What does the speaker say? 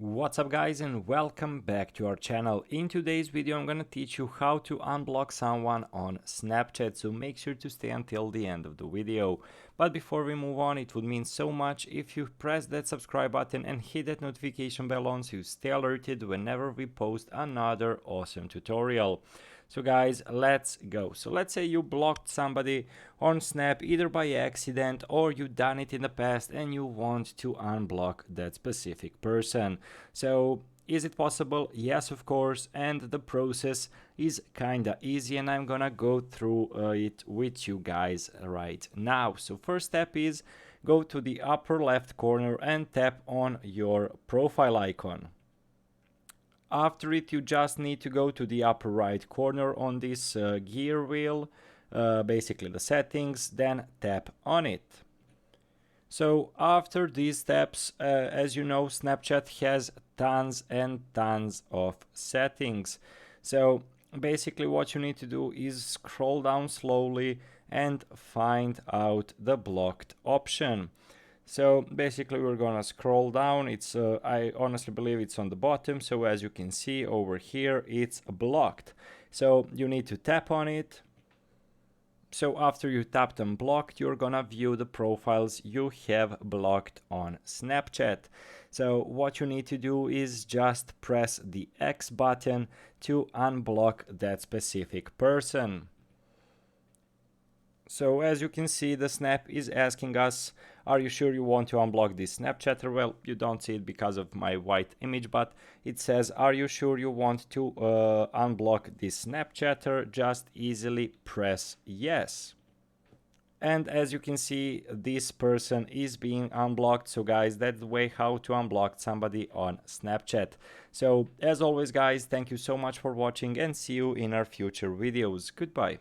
What's up guys, and welcome back to our channel. In today's video I'm gonna teach you how to unblock someone on Snapchat, so make sure to stay until the end of the video. But before we move on, it would mean so much if you press that subscribe button and hit that notification bell on so you stay alerted whenever we post another awesome tutorial. So guys, let's go. So let's say you blocked somebody on Snap either by accident or you done it in the past and you want to unblock that specific person. So is it possible? Yes, of course, and the process is kinda easy and I'm gonna go through it with you guys right now. So first step is go to the upper left corner and tap on your profile icon. After it, you just need to go to the upper right corner on this gear wheel, basically the settings, then tap on it. So after these steps, as you know, Snapchat has tons and tons of settings. So basically what you need to do is scroll down slowly and find out the blocked option. So basically we're gonna scroll down. It's I honestly believe it's on the bottom, so as you can see over here it's blocked. So you need to tap on it. So after you tapped on blocked, you're gonna view the profiles you have blocked on Snapchat. So what you need to do is just press the X button to unblock that specific person. So as you can see, the Snap is asking us, are you sure you want to unblock this Snapchatter? Well, you don't see it because of my white image, but it says, are you sure you want to unblock this Snapchatter? Just easily press yes. And as you can see, this person is being unblocked. So guys, that's the way how to unblock somebody on Snapchat. So as always guys, thank you so much for watching and see you in our future videos. Goodbye.